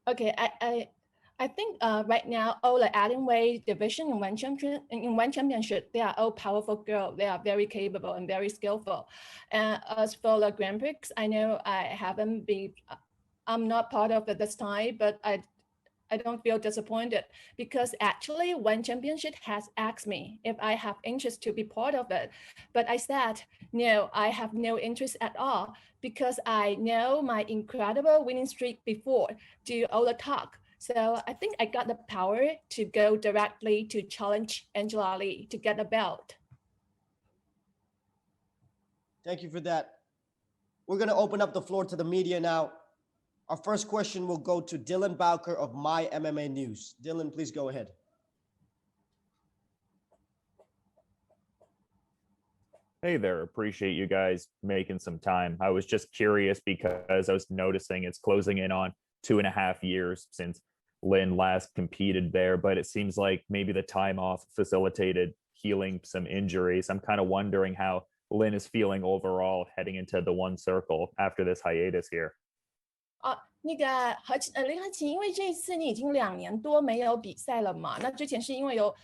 Okay, I think right now all the adding weight division in one championship, they are all powerful girls. They are very capable and very skillful. And as for the Grand Prix, I know I'm not part of it this time, but I don't feel disappointed because actually one championship has asked me if I have interest to be part of it. But I said, no, I have no interest at all because I know my incredible winning streak before, do all the talk. So I think I got the power to go directly to challenge Angela Lee to get a belt. Thank you for that. We're going to open up the floor to the media now. Our first question will go to Dylan Bowker of My MMA News. Dylan, please go ahead. Hey there, appreciate you guys making some time. I was just curious because I was noticing it's closing in on 2.5 years since Lin last competed there, but it seems like maybe the time off facilitated healing some injuries. I'm kind of wondering how Lin is feeling overall heading into the one circle after this hiatus here. 那个林汉奇，因为这一次你已经2年多没有比赛了嘛，那之前是因为有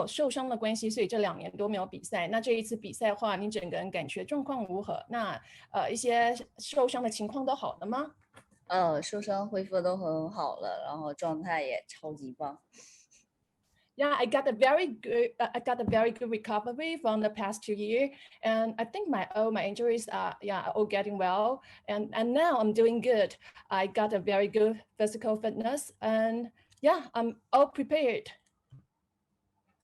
受伤的关系，所以这2年多没有比赛。那这一次比赛的话，你整个人感觉状况如何？那一些受伤的情况都好了吗？受伤恢复都很好了，然后状态也超级棒。Yeah, I got a very good recovery from the past 2 years, and I think all my injuries are all getting well, and now I'm doing good. I got a very good physical fitness, and yeah, I'm all prepared.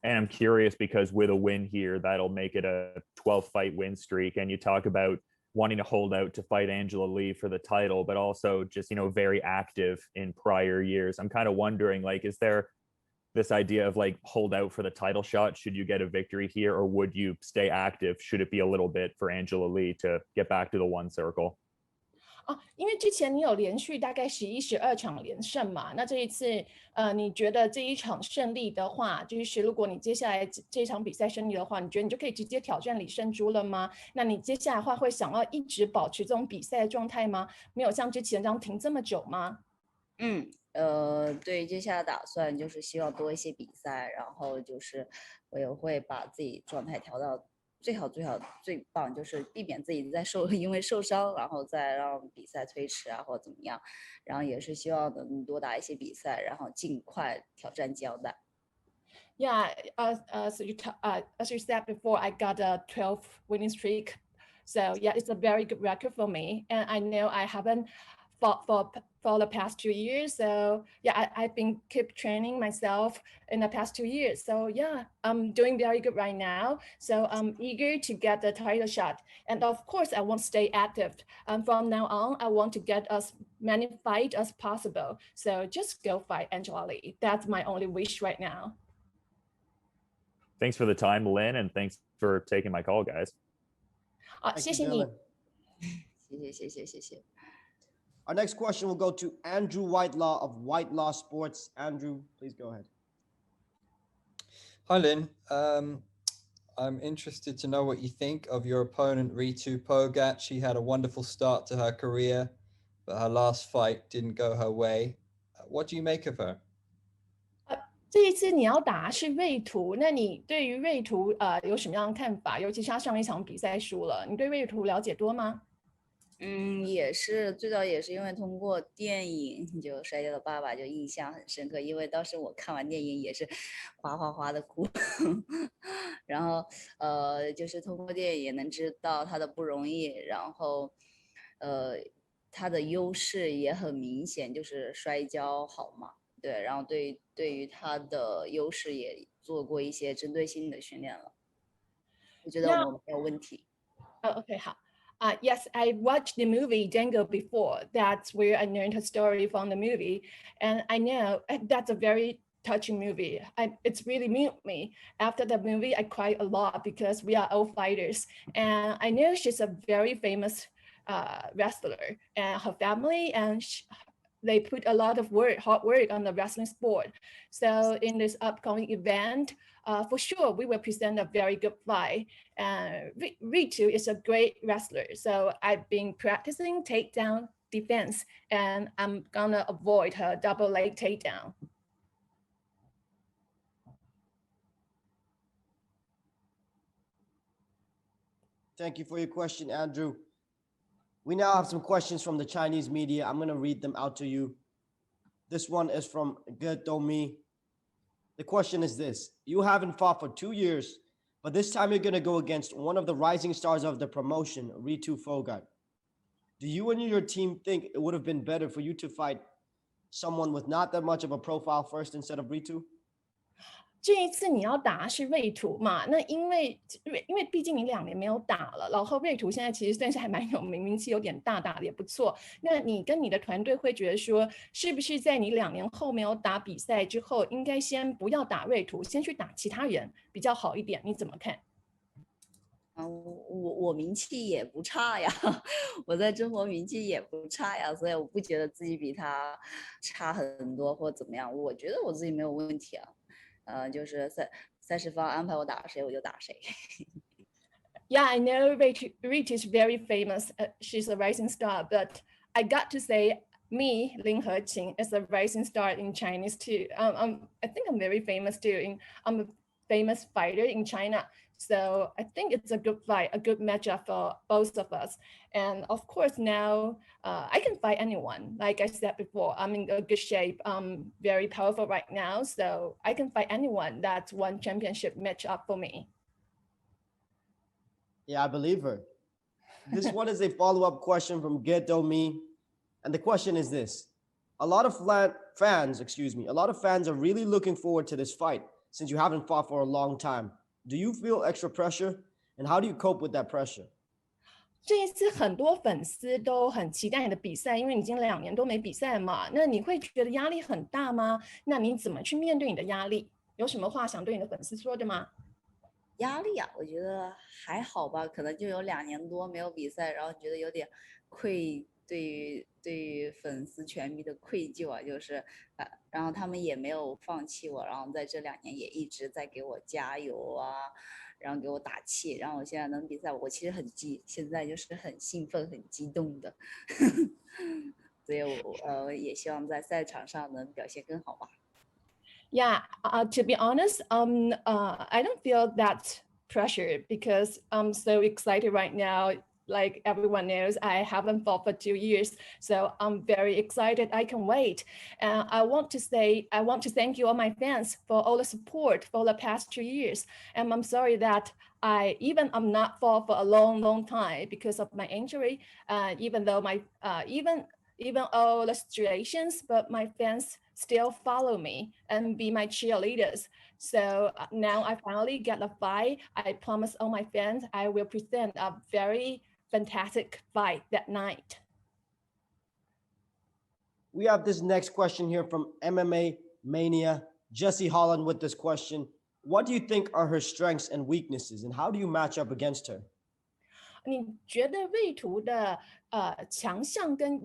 And I'm curious because with a win here, that'll make it a 12-fight win streak, and you talk about wanting to hold out to fight Angela Lee for the title, but also just very active in prior years. I'm kind of wondering, like, is there this idea of like hold out for the title shot should you get a victory here, or would you stay active should it be a little bit for Angela Lee to get back to the one circle? 因为之前你有连续大概11、12场连胜嘛，那这一次你觉得这一场胜利的话，就是如果你接下来这场比赛胜利的话，你觉得你就可以直接挑战李胜珠了吗？那你接下来的话会想要一直保持这种比赛的状态吗？没有像之前这样停这么久吗？对，接下来打算就是希望多一些比赛，然后就是我也会把自己状态调到最棒，就是避免自己因为受伤，然后再让比赛推迟啊或怎么样，然后也是希望能多打一些比赛，然后尽快挑战季奥带。Yeah, as you said before, I got a 12 winning streak, so yeah, it's a very good record for me, and I know I haven't fought for the past 2 years. So yeah, I've been keep training myself in the past 2 years. So yeah, I'm doing very good right now. So I'm eager to get the title shot. And of course, I want to stay active. From now on, I want to get as many fights as possible. So just go fight Angela Lee. That's my only wish right now. Thanks for the time, Lin, and thanks for taking my call, guys. 谢谢你。谢谢。Our next question will go to Andrew Whitelaw of Whitelaw Sports. Andrew, please go ahead. Hi, Lin. I'm interested to know what you think of your opponent, Ritu Phogat. She had a wonderful start to her career, but her last fight didn't go her way. What do you make of her? 这一次你要打是瑞图，那你对于瑞图有什么样的看法？尤其是他上一场比赛输了，你对瑞图了解多吗？也是，最早也是因为通过电影就《摔跤的爸爸》就印象很深刻，因为当时我看完电影也是哗的哭，然后就是通过电影也能知道他的不容易，然后他的优势也很明显，就是摔跤好嘛，对，然后对于他的优势也做过一些针对性的训练了，我觉得我没有问题。OK， 好。Yes, I watched the movie Django before. That's where I learned her story from the movie. And I know that's a very touching movie. It's really moved me. After the movie, I cried a lot because we are all fighters. And I know she's a very famous wrestler, and her family and they put a lot of hard work on the wrestling sport. So in this upcoming event, for sure, we will present a very good fight. Ritu is a great wrestler. So I've been practicing takedown defense, and I'm gonna avoid her double leg takedown. Thank you for your question, Andrew. We now have some questions from the Chinese media. I'm going to read them out to you. This one is from Ge Domi. The question is this: you haven't fought for 2 years, but this time you're going to go against one of the rising stars of the promotion, Ritu Phogat. Do you and your team think it would have been better for you to fight someone with not that much of a profile first instead of Ritu? 这一次你要打是瑞图嘛？那因为毕竟你2年没有打了，然后瑞图现在其实算是还蛮有名，名气有点大，打的也不错。那你跟你的团队会觉得说，是不是在你2年后没有打比赛之后，应该先不要打瑞图，先去打其他人比较好一点？你怎么看？我名气也不差呀，我在中国名气也不差呀，所以我不觉得自己比他差很多或怎么样，我觉得我自己没有问题啊。就是赛事方安排我打谁我就打谁。Yeah, I know Ritu is very famous. She's a rising star, but I got to say, me, Lin Heqin, is a rising star in Chinese too. I think I'm very famous too. I'm a famous fighter in China. So I think it's a good fight, a good matchup for both of us. And of course now I can fight anyone. Like I said before, I'm in a good shape. I'm very powerful right now. So I can fight anyone. That's one championship matchup for me. Yeah, I believe her. This one is a follow-up question from Ge Domi. And the question is this: a lot of fans are really looking forward to this fight since you haven't fought for a long time. Do you feel extra pressure? And how do you cope with that pressure? 这一次很多粉丝都很期待你的比赛，因为你已经2年都没比赛嘛。那你会觉得压力很大吗？那你怎么去面对你的压力？有什么话想对你的粉丝说的吗？压力啊，我觉得还好吧，可能就有2年多没有比赛，然后觉得有点对于粉丝全迷的愧疚啊，就是然后他们也没有放弃我，然后在这2年也一直在给我加油啊，然后给我打气，然后我现在能比赛，我其实现在就是很兴奋、很激动的，所以我也希望在赛场上能表现更好吧。Yeah, to be honest, I don't feel that pressure because I'm so excited right now. Like everyone knows, I haven't fought for 2 years, so I'm very excited. I can wait. And I want to thank you all my fans for all the support for the past 2 years. And I'm sorry that I'm not fought for a long time because of my injury. Even though even all the situations, but my fans still follow me and be my cheerleaders. So now I finally get a fight. I promise all my fans I will present a very fantastic fight that night. We have this next question here from MMA Mania, Jesse Holland with this question. What do you think are her strengths and weaknesses, and how do you match up against her? 你觉得瑞图的强项跟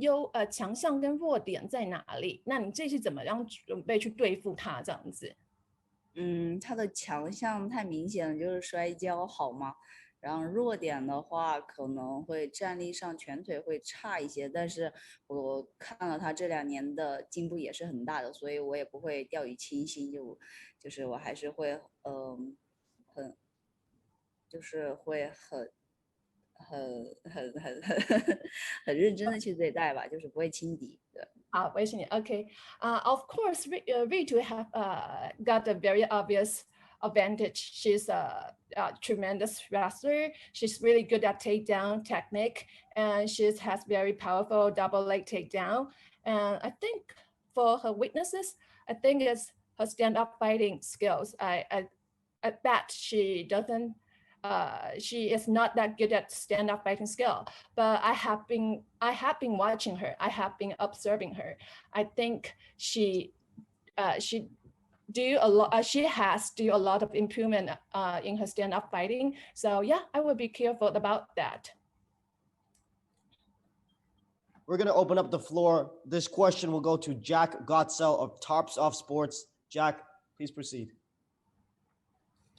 弱点在哪里？那你这次怎么样准备去对付他这样子？他的强项太明显了，就是摔跤好吗？然后弱点的话，可能会站立上拳腿会差一些，但是我看了他这2年的进步也是很大的，所以我也不会掉以轻心，就是我还是会很认真的去对待吧，就是不会轻敌的。好，我也是你。Okay, of course, Ritu have got a very obvious advantage. She's a tremendous wrestler. She's really good at takedown technique, and she has very powerful double leg takedown. And I think for her weaknesses, I think it's her stand-up fighting skills. I bet she doesn't. She is not that good at stand-up fighting skill, but I have been watching her. I have been observing her. I think she has do a lot of improvement in her stand-up fighting. So yeah, I will be careful about that. We're going to open up the floor. This question will go to Jack Gottsell of Tarps Off Sports. Jack, please proceed.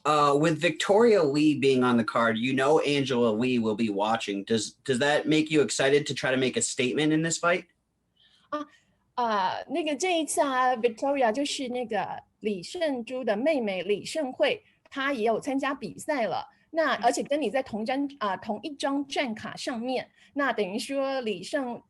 With Victoria Lee being on the card, you know Angela Lee will be watching. Does that make you excited to try to make a statement in this fight? 那个这一次啊，Victoria 就是那个李胜珠的妹妹李胜惠，她也有参加比赛了。那而且跟你在同一张战卡上面，那等于说李胜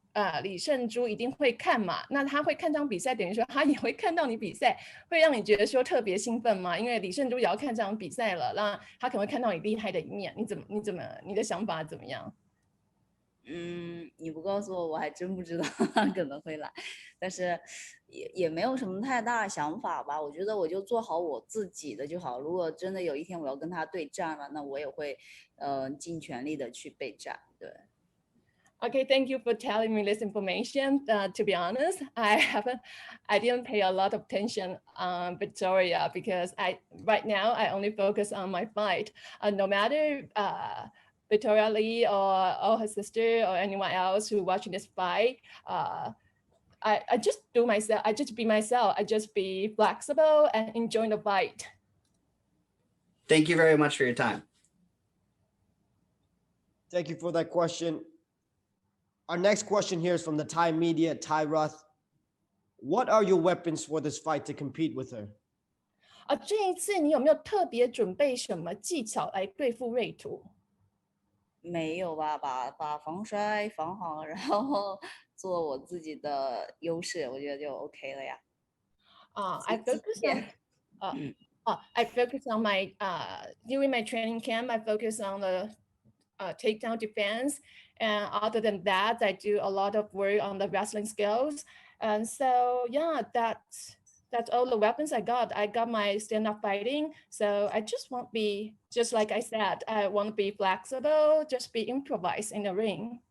珠一定会看嘛。那他会看这场比赛，等于说他也会看到你比赛，会让你觉得说特别兴奋嘛。因为李胜珠也要看这场比赛了，那他可能会看到你厉害的一面。你的想法怎么样？你不告诉我，我还真不知道他可能会来，但是也没有什么太大的想法吧。我觉得我就做好我自己的就好。如果真的有一天我要跟他对战了，那我也会尽全力的去备战。对。Okay, thank you for telling me this information. To be honest, I didn't pay a lot of attention on Victoria because right now I only focus on my fight. No matter Victoria Lee or her sister or anyone else who watching this fight, I just do myself. I just be myself. I just be flexible and enjoy the fight. Thank you very much for your time. Thank you for that question. Our next question here is from the Thai media, Thai Ruth. What are your weapons for this fight to compete with her? 这一次你有没有特别准备什么技巧来对付瑞图？没有吧，把防摔防好，然后做我自己的优势，我觉得就 OK 了呀。I focus on my during my training camp. I focus on the takedown defense, and other than that, I do a lot of work on the wrestling skills. And so yeah, that's all the weapons I got. I got my stand-up fighting. So I just want to be, just like I said, I want to be flexible, just be improvised in the ring.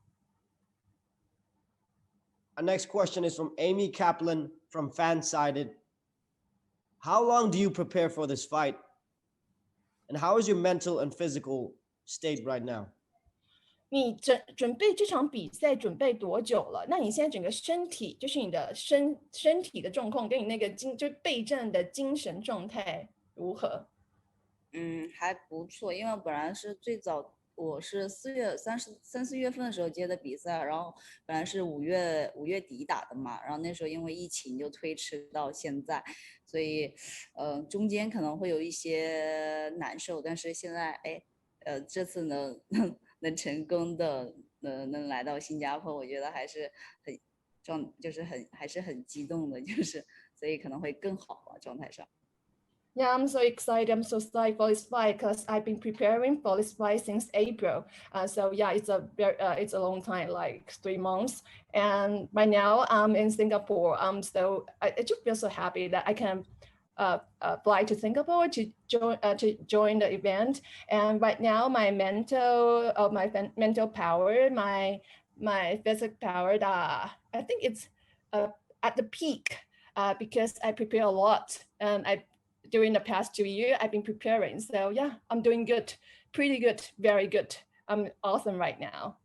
Our next question is from Amy Kaplan from Fansided. How long do you prepare for this fight? And how is your mental and physical state right now? 你准备这场比赛准备多久了？那你现在整个身体，就是你的身体的状况，跟你那个就备战的精神状态如何？还不错，因为我本来是最早我是4月份的时候接的比赛，然后本来是5月底打的嘛，然后那时候因为疫情就推迟到现在，所以中间可能会有一些难受，但是现在这次能成功的能来到新加坡，我觉得还是还是很激动的，所以可能会更好吧，状态上。Yeah, I'm so excited. I'm so psyched for this fight because I've been preparing for this fight since April. So yeah, it's a long time, like 3 months. And right now I'm in Singapore. So I just feel so happy that I can fly to Singapore to join the event. And right now, my mental power, my physical power, I think it's at the peak because I prepare a lot, and during the past 2 years I've been preparing. So yeah, I'm doing good, pretty good, very good. I'm awesome right now.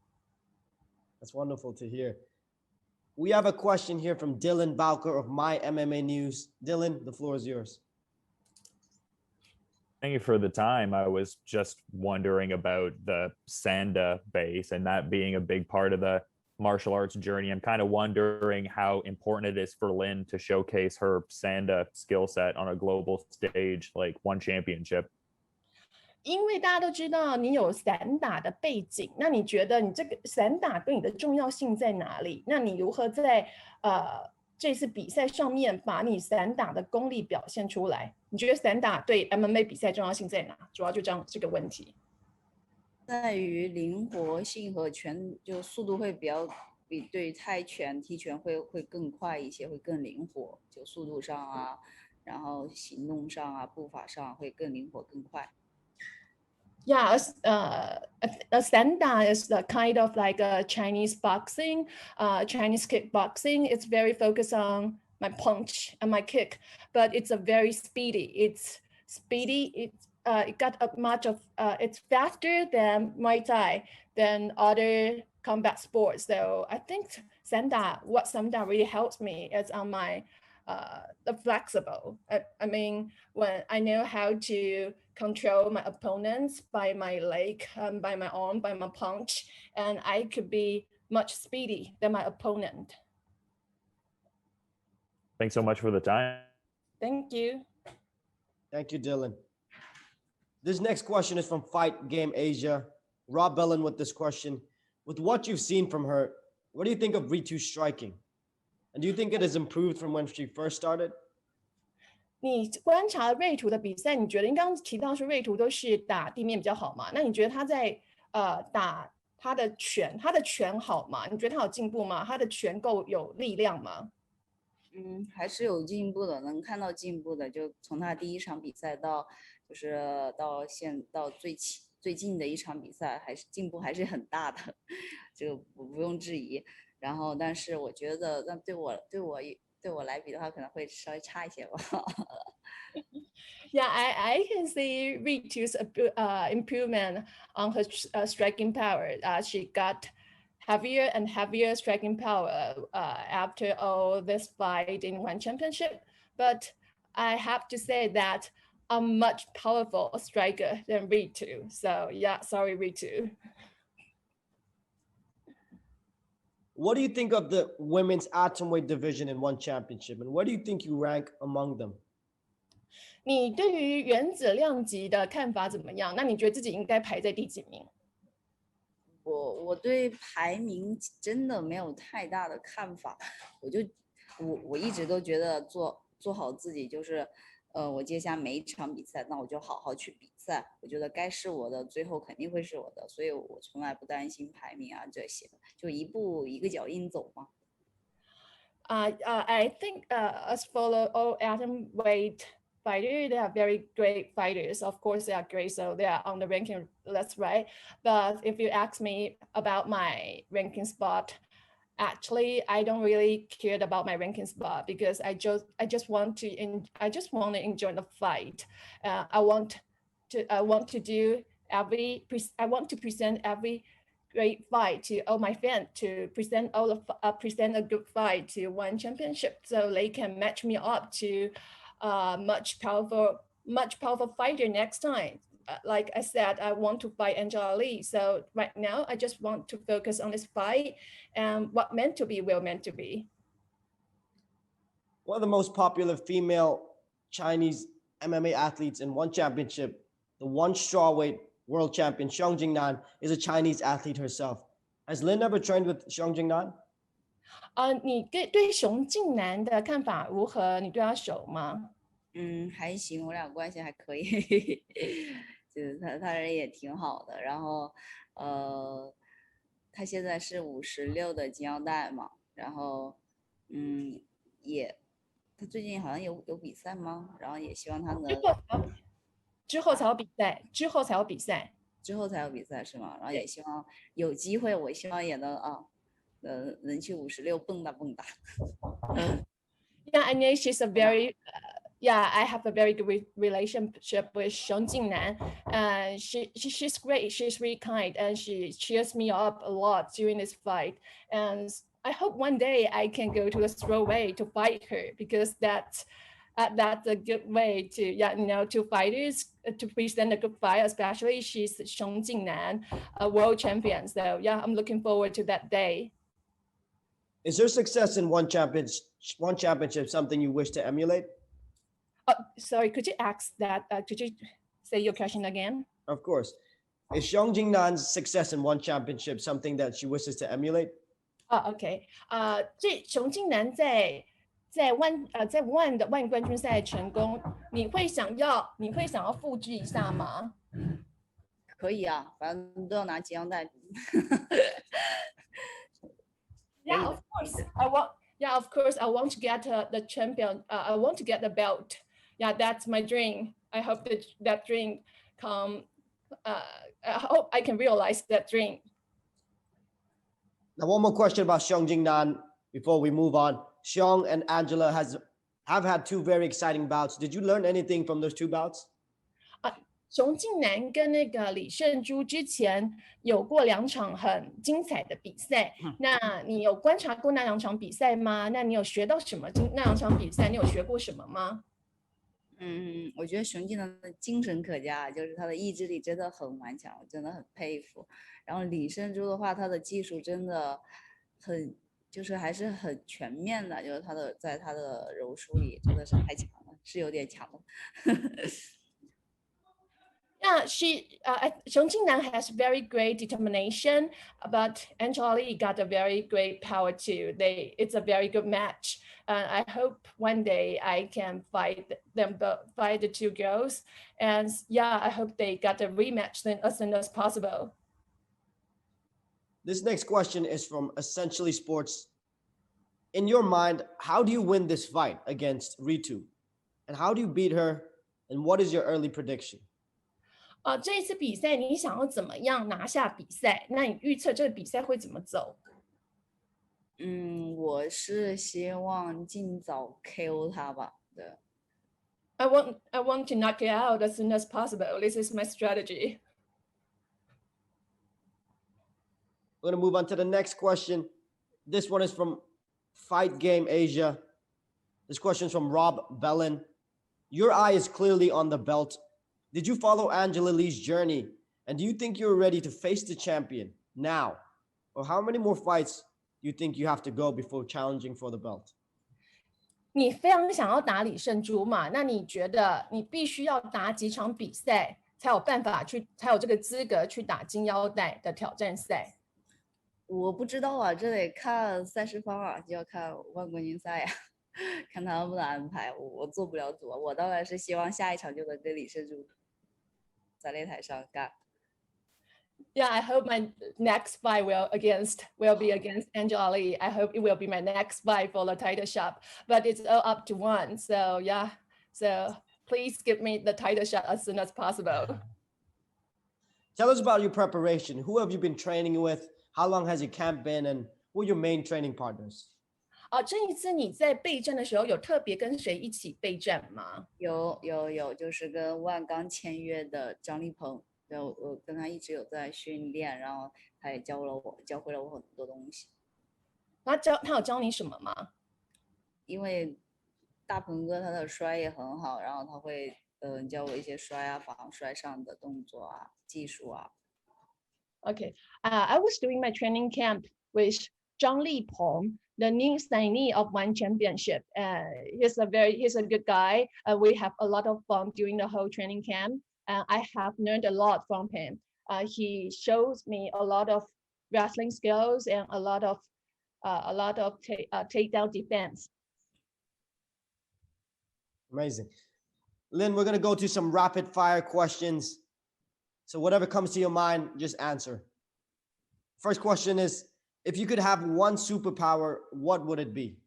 That's wonderful to hear. We have a question here from Dylan Bowker of My MMA News. Dylan, the floor is yours. Thank you for the time. I was just wondering about the Sanda base and that being a big part of the martial arts journey. I'm kind of wondering how important it is for Lin to showcase her Sanda skill set on a global stage, like one championship. 因为大家都知道你有散打的背景，那你觉得你这个散打对你的重要性在哪里？那你如何在这次比赛上面把你散打的功力表现出来？你觉得散打对 MMA 比赛重要性在哪？主要就这个问题。在于灵活性和就速度会比对泰拳、踢拳会更快一些，会更灵活，就速度上啊，然后行动上啊，步伐上会更灵活更快。Yeah, a Sanda is a kind of like a Chinese boxing, Chinese kickboxing. It's very focused on my punch and my kick, but it's a very speedy. It's speedy. It got a much of it's faster than Muay Thai, than other combat sports. So I think what Sanda really helps me is on my flexible. I mean, when I know how to control my opponents by my leg, by my arm, by my punch, and I could be much speedy than my opponent. Thanks so much for the time. Thank you. Thank you, Dylan. This next question is from Fight Game Asia. Rob Bellin with this question. With what you've seen from her, what do you think of Ritu's striking? And do you think it has improved from when she first started? 你观察瑞图的比赛，你觉得你刚刚提到说瑞图都是打地面比较好嘛？那你觉得他在打他的拳好吗？你觉得他有进步吗？他的拳够有力量吗？还是有进步的，能看到进步的。就从他第一场比赛到就是到最近的一场比赛，还是进步还是很大的，这个不用质疑。然后，但是我觉得，那对我来比的话，可能会稍微差一些吧。Yeah, I can see Ritu's improvement on her striking power. She got heavier and heavier striking power after all this fight in one championship. But I have to say that I'm much powerful striker than Ritu. So yeah, sorry, Ritu. What do you think of the women's atomweight division in one championship? And where do you think you rank among them? 你对于原子量级的看法怎么样？那你觉得自己应该排在第几名？我对排名真的没有太大的看法，我一直都觉得做好自己就是，我接下每一场比赛，那我就好好去比赛。我觉得该是我的，最后肯定会是我的，所以我从来不担心排名啊这些，就一步一个脚印走嘛。I think as for all atomweight fighters, they are very great fighters. Of course, they are great, so they are on the ranking. That's right. But if you ask me about my ranking spot, actually, I don't really care about my ranking spot because I just want to enjoy the fight. I want to present every great fight to all my fans, to present a good fight to one championship, so they can match me up to much powerful fighter next time. Like I said, I want to fight Angela Lee. So right now, I just want to focus on this fight, and what meant to be will meant to be. One of the most popular female Chinese MMA athletes in one championship, the one strawweight world champion, Xiong Jingnan, is a Chinese athlete herself. Has Lin ever trained with Xiong Jingnan? 你对熊静南的看法如何？你对他熟吗？还行，我俩关系还可以，就是他人也挺好的。然后，他现在是56的金腰带嘛，然后，他最近好像有比赛吗？然后也希望他能之后才有比赛，之后才有比赛是吗？然后也希望有机会，我希望也能去56蹦跶。Yeah, I know she's a very I have a very good relationship with Xiong Jingnan. She's great. She's really kind, and she cheers me up a lot during this fight. And I hope one day I can go to a strawweight to fight her, because that's a good way to to fighters to present a good fight. Especially she's Xiong Jingnan, a world champion. So yeah, I'm looking forward to that day. Is her success in one championship something you wish to emulate? Sorry, could you ask that? Could you say your question again? Of course. Is Xiong Jingnan's success in one championship something that she wishes to emulate? OK，这熊静南在one 的万冠军赛成功，你会想要复制一下吗？可以啊，反正都要拿金腰带。Yeah, of course. I want to get the champion. I want to get the belt. Yeah, that's my dream. I hope that dream come. I hope I can realize that dream. Now, one more question about Xiong Jingnan before we move on. Xiong and Angela have had two very exciting bouts. Did you learn anything from those two bouts? 熊静南跟那个李胜珠之前有过2场很精彩的比赛，那你有观察过那2场比赛吗？那你有学到什么？那2场比赛你有学过什么吗？我觉得熊静南的精神可嘉，就是他的意志力真的很顽强，我真的很佩服。然后李胜珠的话，他的技术真的很，就是还是很全面的，就是在他的柔术里真的是太强了，是有点强了。Yeah, Xiong Jingnan has very great determination, but Angela Lee got a very great power too. It's a very good match. I hope one day I can fight the 2 girls. And yeah, I hope they got a rematch then as soon as possible. This next question is from Essentially Sports. In your mind, how do you win this fight against Ritu? And how do you beat her? And what is your early prediction? 这一次比赛你想要怎么样拿下比赛？那你预测这个比赛会怎么走？我是希望尽早 KO 他吧。对。I want to knock it out as soon as possible. This is my strategy. We're going to move on to the next question. This one is from Fight Game Asia. This question is from Rob Bellin. Your eye is clearly on the belt. Did you follow Angela Lee's journey? And do you think you're ready to face the champion now? Or how many more fights do you think you have to go before challenging for the belt? 你非常想要打李胜珠嘛？那你觉得你必须要打几场比赛才有办法才有这个资格去打金腰带的挑战赛？我不知道啊，这得看赛事方啊，就要看万冠军赛呀，看他们的安排。我做不了主，我当然是希望下一场就能跟李胜珠在擂台上干。Yeah, I hope my next fight will be against Angela Lee. I hope it will be my next fight for the title shot, but it's all up to one. So yeah, so please give me the title shot as soon as possible. Tell us about your preparation. Who have you been training with? How long has your camp been? And who are your main training partners? 这一次你在备战的时候有特别跟谁一起备战吗？有，就是跟万钢签约的张立鹏。我跟他一直有在训练，然后他也教会了我很多东西。他有教你什么吗？因为大鹏哥他的摔也很好，然后他会教我一些摔啊、防摔上的动作啊、技术啊。Okay, I was doing my training camp with Zhang Lipeng, the new signee of One Championship. He's a good guy. We have a lot of fun during the whole training camp. I have learned a lot from him. He shows me a lot of wrestling skills and a lot of takedown defense. Amazing. Lin, we're going to go to some rapid fire questions. So whatever comes to your mind, just answer. First question is, if you could have one superpower, what would it be?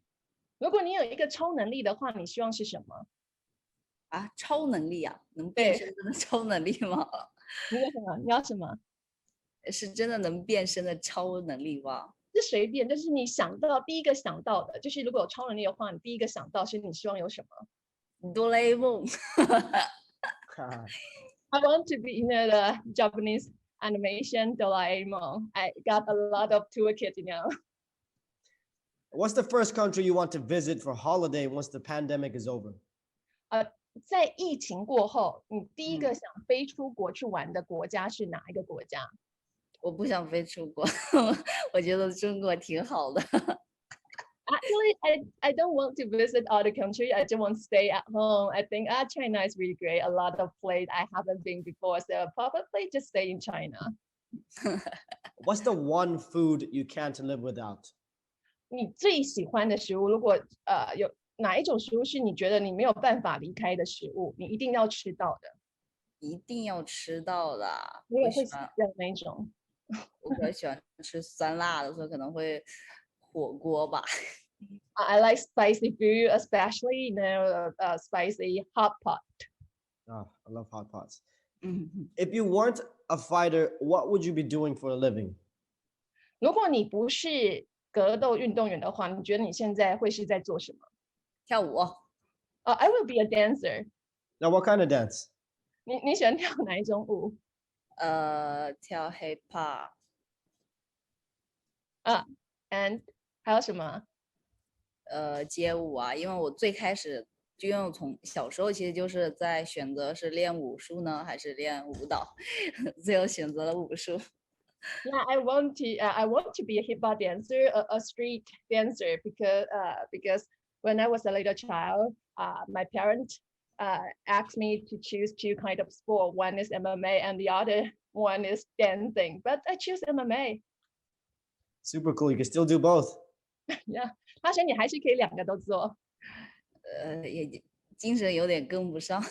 如果你有一个超能力的话，你希望是什么？啊，超能力啊，能变身的超能力吗？你要什么？你要什么？是真的能变身的超能力吗？是随便，就是你第一个想到的，就是如果有超能力的话，你第一个想到是你希望有什么？哆啦 A 梦。I want to be in the Japanese animation Doraemon. I got a lot of toolkit, What's the first country you want to visit for holiday once the pandemic is over? 在疫情过后，你第一个想飞出国去玩的国家是哪一个国家？我不想飞出国，我觉得中国挺好的。Actually, I don't want to visit other countries. I just want to stay at home. I think China is really great. A lot of places I haven't been before, so probably just stay in China. What's the one food you can't live without? 你最喜欢的食物，如果有哪一种食物是你觉得你没有办法离开的食物，你一定要吃到的？一定要吃到的。你也会喜欢哪一种？我比较喜欢吃酸辣的，所以可能会火锅吧。I like spicy food, especially spicy hot pot. Oh, I love hot pots. If you weren't a fighter, what would you be doing for a living? 如果你不是格斗运动员的话，你觉得你现在会是在做什么？跳舞。I will be a dancer. Now, what kind of dance? 你喜欢跳哪一种舞？跳 hip hop， and 还有什么？街舞啊，因为我最开始就因为我从小时候其实就是在选择是练武术呢还是练舞蹈，最后选择了武术。Yeah, I want to be a hip hop dancer, a street dancer, because when I was a little child, my parents asked me to choose two kind of sport. One is MMA and the other one is dancing. But I choose MMA. Super cool. You can still do both. Yeah, 他说你还是可以两个都做。也精神有点跟不上。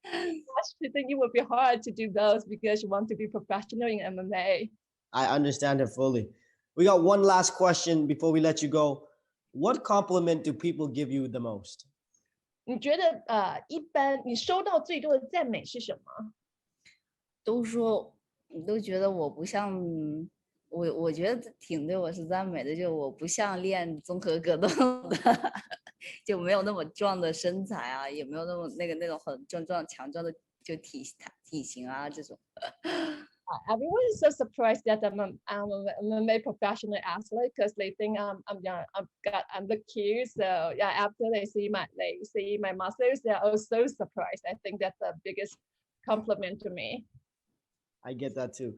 I think it would be hard to do those because you want to be professional in MMA. I understand it fully. We got one last question before we let you go. What compliment do people give you the most? 你觉得一般你收到最多的赞美是什么？都觉得我不像我觉得挺对我是赞美的，就我不像练综合格斗的，就没有那么壮的身材啊，也没有那么那种很强壮的就体型啊这种。Everyone is so surprised that I'm a professional athlete because they think I'm the cute. So yeah, after they see my muscles, they're also surprised. I think that's the biggest compliment to me. I get that too.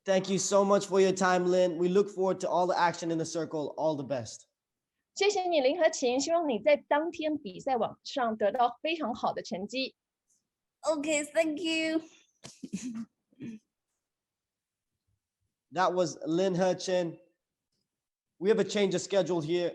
Thank you so much for your time, Lin. We look forward to all the action in the circle. All the best. 谢谢你林和琴，希望你在当天比赛网上得到非常好的成绩。Okay, thank you. That was Lin Heqin. We have a change of schedule here.